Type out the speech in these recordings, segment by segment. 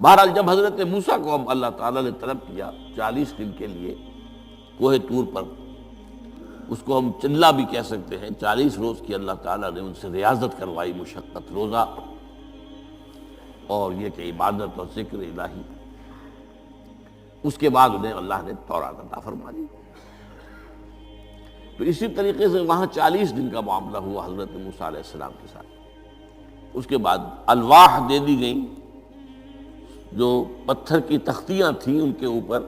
بہرحال جب حضرت موسیٰ کو اب اللہ تعالیٰ نے طلب کیا 40 دن کے لیے کوہ طور پر، اس کو ہم چلہ بھی کہہ سکتے ہیں، 40 روز کی اللہ تعالیٰ نے ان سے ریاضت کروائی، مشقت، روزہ اور یہ کہ عبادت اور ذکر الہی، اس کے بعد انہیں اللہ نے تورات عطا فرما دی۔ تو اسی طریقے سے وہاں 40 دن کا معاملہ ہوا حضرت موسیٰ علیہ السلام کے ساتھ۔ اس کے بعد الواح دے دی گئیں، جو پتھر کی تختیاں تھیں، ان کے اوپر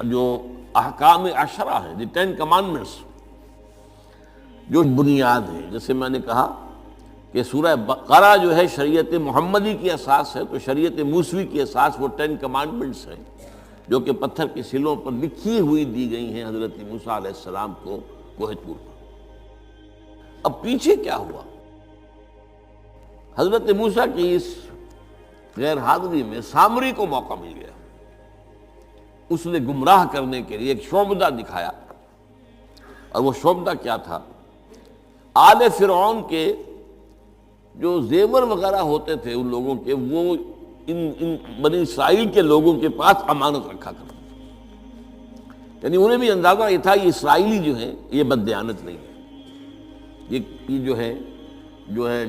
جو احکام عشرہ ہیں، دی 10 کمانڈمنٹس، جو بنیاد ہے۔ جیسے میں نے کہا کہ سورہ بقرہ جو ہے شریعت محمدی کی اساس ہے، تو شریعت موسوی کی اساس وہ 10 کمانڈمنٹس ہیں، جو کہ پتھر کی سلوں پر لکھی ہوئی دی گئی ہیں حضرت موسیٰ علیہ السلام کو کوہ طور پر۔ اب پیچھے کیا ہوا؟ حضرت موسیٰ کی اس غیر حاضری میں سامری کو موقع مل گیا، اس نے گمراہ کرنے کے لیے ایک شعبدہ دکھایا، اور وہ شعبدہ کیا تھا؟ آل فرعون کے جو زیور وغیرہ ہوتے تھے ان لوگوں کے، وہ ان بنی اسرائیل کے لوگوں کے پاس امانت رکھا کرتے تھے، یعنی انہیں بھی اندازہ یہ تھا یہ اسرائیلی جو ہیں یہ بددیانت نہیں ہے، یہ جو ہے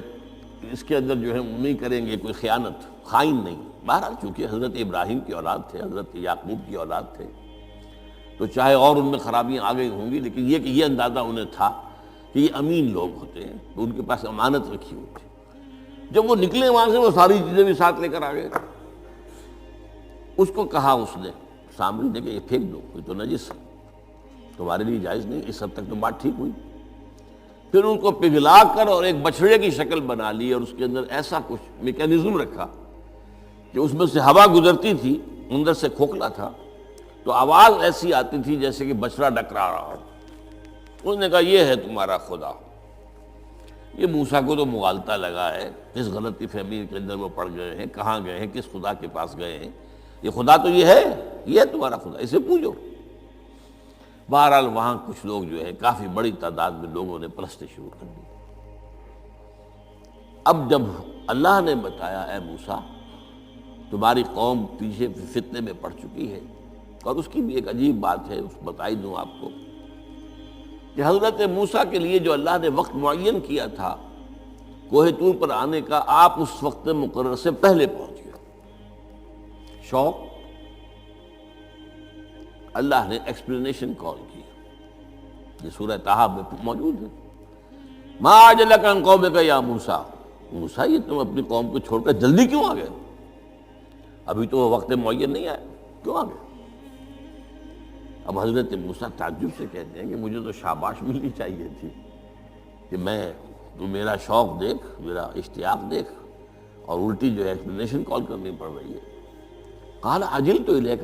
اس کے اندر جو ہے نہیں کریں گے کوئی خیانت، خائن نہیں۔ بہرحال چونکہ حضرت ابراہیم کی اولاد تھے، حضرت یعقوب کی اولاد تھے، تو چاہے اور ان میں خرابیاں آ گئی ہوں گی، لیکن یہ کہ یہ اندازہ انہیں تھا کہ یہ امین لوگ ہوتے ہیں، تو ان کے پاس امانت رکھی ہوئی تھی۔ جب وہ نکلے وہاں سے، وہ ساری چیزیں بھی ساتھ لے کر آ گئے۔ اس کو کہا اس نے سامری نے کہ یہ پھینک دو، یہ تو نجس ہے، تمہارے لیے جائز نہیں۔ اس حد تک تو بات ٹھیک ہوئی۔ پھر ان کو پگھلا کر اور ایک بچھڑے کی شکل بنا لی، اور اس کے اندر ایسا کچھ میکینزم رکھا کہ اس میں سے ہوا گزرتی تھی، اندر سے کھوکھلا تھا، تو آواز ایسی آتی تھی جیسے کہ بچڑا ڈکرا رہا ہو۔ اس نے کہا یہ ہے تمہارا خدا۔ یہ موسیٰ کو تو مغالطہ لگا ہے، کس غلطی فہمی کے اندر وہ پڑ گئے ہیں، کہاں گئے ہیں، کس خدا کے پاس گئے ہیں، یہ خدا تو یہ ہے تمہارا خدا، اسے پوجو۔ بہرحال وہاں کچھ لوگ جو ہے کافی بڑی تعداد میں لوگوں نے پرستی شروع کر دی۔ اب جب اللہ نے بتایا اے موسیٰ تمہاری قوم پیچھے فتنے میں پڑ چکی ہے، اور اس کی بھی ایک عجیب بات ہے، اس بتائی دوں آپ کو کہ حضرت موسیٰ کے لیے جو اللہ نے وقت معین کیا تھا کوہ طور پر آنے کا، آپ اس وقت مقرر سے پہلے پہنچ گئے۔ شوق اللہ نے ایکسپلینیشن کال کی، یہ سورہ طٰہٰ میں موجود ہے۔ ما اعجلک عن قومک یا موسیٰ، موسیٰ یہ تم اپنی قوم کو چھوڑ کر جلدی کیوں آ گئے؟ ابھی تو وہ وقت معین نہیں آیا، کیوں آ گئے؟ اب حضرت موسیٰ تعجب سے کہتے ہیں کہ مجھے تو شاباش ملنی چاہیے تھی کہ تو میرا شوق دیکھ، میرا اشتیاق دیکھ، اور الٹی جو ہے ایکسپلینیشن کال کرنی پڑ رہی ہے۔ قال عجلت الیک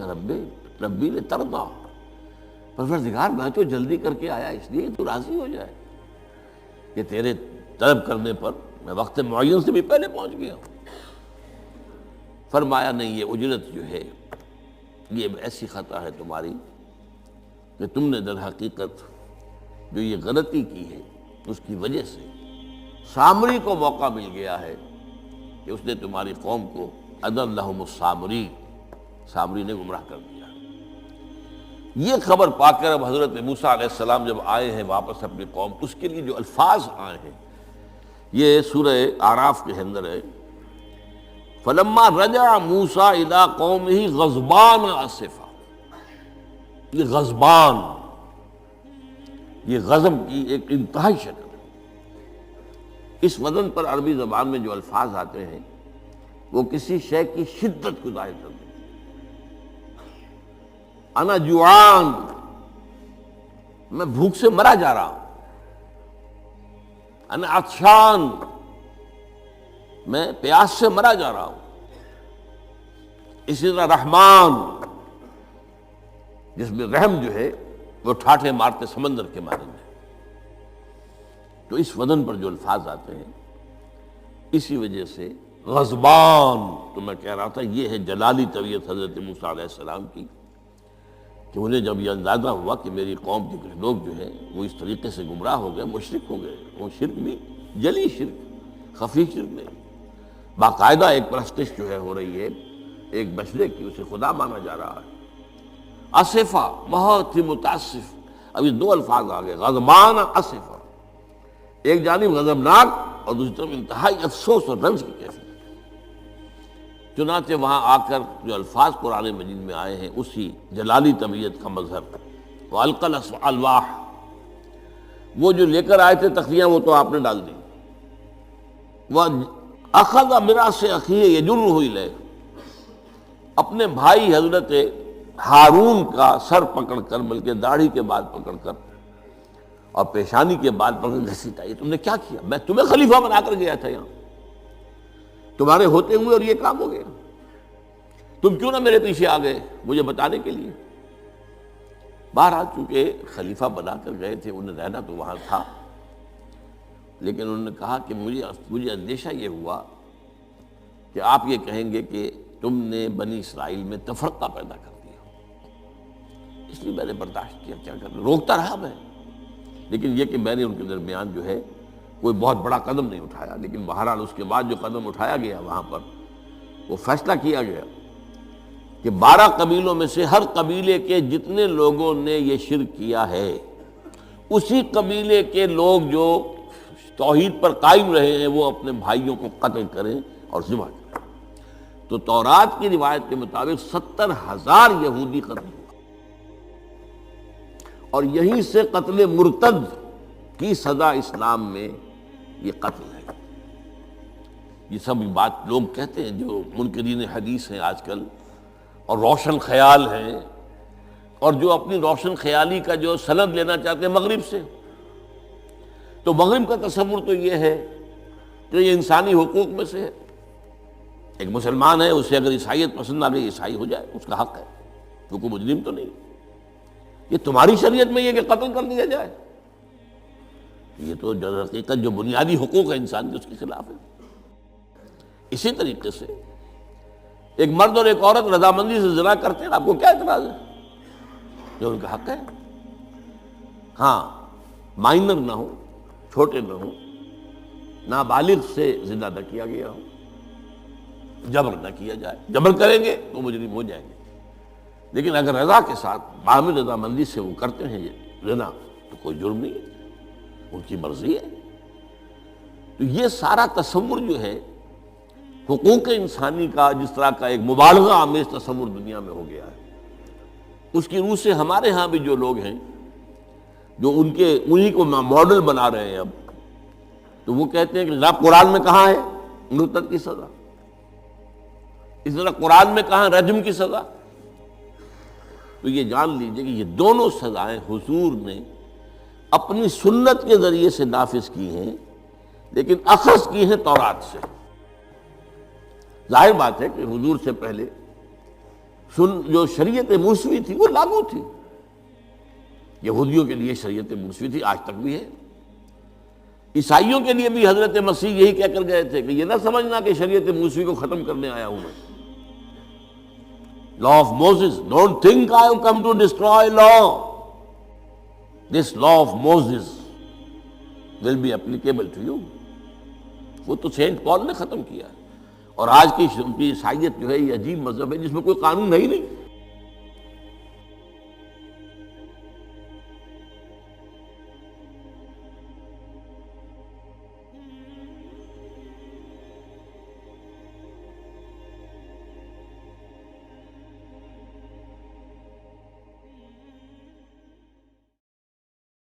ربی لترضیٰ، پروردگار میں تو جلدی کر کے آیا اس لیے تو راضی ہو جائے کہ تیرے طلب کرنے پر میں وقت معین سے بھی پہلے پہنچ گیا ہوں۔ فرمایا نہیں، یہ اجرت جو ہے یہ ایسی خطا ہے تمہاری کہ تم نے در حقیقت جو یہ غلطی کی ہے اس کی وجہ سے سامری کو موقع مل گیا ہے کہ اس نے تمہاری قوم کو اضلھم السامری، سامری نے گمراہ کر دیا۔ یہ خبر پا کر اب حضرت موسیٰ علیہ السلام جب آئے ہیں واپس اپنی قوم، اس کے لیے جو الفاظ آئے ہیں یہ سورہ اعراف کے اندر ہے۔ فلما رجع موسیٰ الی قومہ غضبان آسفا، یہ غضبان، یہ غضب کی ایک انتہائی شکل ہے۔ اس وزن پر عربی زبان میں جو الفاظ آتے ہیں وہ کسی شے کی شدت کو ظاہر کرتے ہیں۔ انا جوعان، میں بھوک سے مرا جا رہا ہوں۔ انا عطشان، میں پیاس سے مرا جا رہا ہوں۔ اسی طرح رحمان، جس میں رحم جو ہے وہ ٹھاٹھے مارتے سمندر کے مانند ہے۔ تو اس وزن پر جو الفاظ آتے ہیں اسی وجہ سے غضبان، تو میں کہہ رہا تھا یہ ہے جلالی طبیعت حضرت موسیٰ علیہ السلام کی، کہ انہیں جب یہ اندازہ ہوا کہ میری قوم کے کچھ لوگ جو ہیں وہ اس طریقے سے گمراہ ہو گئے، مشرک ہو گئے، وہ شرک بھی جلی شرک، خفی شرک نہیں، باقاعدہ ایک پرستش جو ہے ہو رہی ہے ایک مشرق کی، اسے خدا مانا جا رہا ہے. اسفا، بہت ہی متاسف. اب یہ دو الفاظ آ گئے، غضبان اسفا، ایک جانب غضبناک اور دوسری طرف انتہائی افسوس اور رنج کی کیفیت. چنانچہ وہاں آ کر جو الفاظ قرآن مجید میں آئے ہیں اسی جلالی طبیعت کا مظہر. وَأَلْقَى الْأَلْوَاحَ، وہ جو لے کر آئے تھے تختیاں وہ تو آپ نے ڈال دی. وَأَخَذَ مِرَاسَ أَخِيهِ يَجُرُّهُ إِلَيْهِ، اپنے بھائی حضرت ہارون کا سر پکڑ کر، بلکہ داڑھی کے بال پکڑ کر اور پیشانی کے بال پکڑ کر گھسیٹا. یہ تم نے کیا کیا؟ میں تمہیں خلیفہ بنا کر گیا تھا یہاں، تمہارے ہوتے ہوئے اور یہ کام ہو گیا. تم کیوں نہ میرے پیچھے آ گئے مجھے بتانے کے لیے؟ بہرحال چونکہ خلیفہ بنا کر گئے تھے، انہیں رہنا تو وہاں تھا، لیکن انہوں نے کہا کہ مجھے اندیشہ یہ ہوا کہ آپ یہ کہیں گے کہ تم نے بنی اسرائیل میں تفرقہ پیدا کر دیا، اس لیے میں نے برداشت کیا. کیا کرنا، روکتا رہا میں، لیکن یہ کہ میں نے ان کے درمیان جو ہے کوئی بہت بڑا قدم نہیں اٹھایا. لیکن بہرحال اس کے بعد جو قدم اٹھایا گیا وہاں پر وہ فیصلہ کیا گیا کہ 12 قبیلوں میں سے ہر قبیلے کے جتنے لوگوں نے یہ شرک کیا ہے، اسی قبیلے کے لوگ جو توحید پر قائم رہے ہیں وہ اپنے بھائیوں کو قتل کریں اور ذبح کریں. تو تورات کی روایت کے مطابق 70,000 یہودی قتل ہوا، اور یہیں سے قتل مرتد کی سزا اسلام میں یہ قتل ہے. یہ سب بات لوگ کہتے ہیں جو منکرین حدیث ہیں آج کل اور روشن خیال ہیں، اور جو اپنی روشن خیالی کا جو سند لینا چاہتے ہیں مغرب سے. تو مغرب کا تصور تو یہ ہے کہ یہ انسانی حقوق میں سے ہے. ایک مسلمان ہے، اسے اگر عیسائیت پسند آ گئی عیسائی ہو جائے، اس کا حق ہے، کیونکہ مجرم تو نہیں. یہ تمہاری شریعت میں یہ کہ قتل کر دیا جائے، یہ تو جو حقیقت جو بنیادی حقوق ہے انسان کے اس کے خلاف ہے. اسی طریقے سے ایک مرد اور ایک عورت رضامندی سے زنا کرتے ہیں، آپ کو کیا اعتراض ہے؟ جو ان کا حق ہے. ہاں، مائنر نہ ہو، چھوٹے نہ ہو، نابالغ سے زنا نہ کیا گیا ہو، جبر نہ کیا جائے. جبر کریں گے تو مجرم ہو جائیں گے، لیکن اگر رضا کے ساتھ باہمی رضامندی سے وہ کرتے ہیں یہ زنا تو کوئی جرم نہیں ہے، ان کی مرضی ہے. تو یہ سارا تصور جو ہے حقوق انسانی کا، جس طرح کا ایک مبالغہ آمیز تصور دنیا میں ہو گیا ہے، اس کی روح سے ہمارے ہاں بھی جو لوگ ہیں جو انہی کو ماڈل بنا رہے ہیں اب، تو وہ کہتے ہیں کہ جناب قرآن میں کہاں ہے مرتد کی سزا، اس طرح قرآن میں کہاں رجم کی سزا. تو یہ جان لیجئے کہ یہ دونوں سزائیں حضور نے اپنی سنت کے ذریعے سے نافذ کی ہیں، لیکن اخذ کی ہیں تورات سے. ظاہر بات ہے کہ حضور سے پہلے جو شریعت موسوی تھی وہ لاگو تھی. یہودیوں کے لیے شریعت موسوی تھی، آج تک بھی ہے. عیسائیوں کے لیے بھی حضرت مسیح یہی کہہ کر گئے تھے کہ یہ نہ سمجھنا کہ شریعت موسوی کو ختم کرنے آیا ہوں میں. Law of Moses, don't think I have come to destroy law. This law of Moses will be applicable to you. وہ تو سینٹ پال نے ختم کیا. اور آج کی عیسائیت جو ہے یہ عجیب مذہب ہے جس میں کوئی قانون ہے ہی نہیں.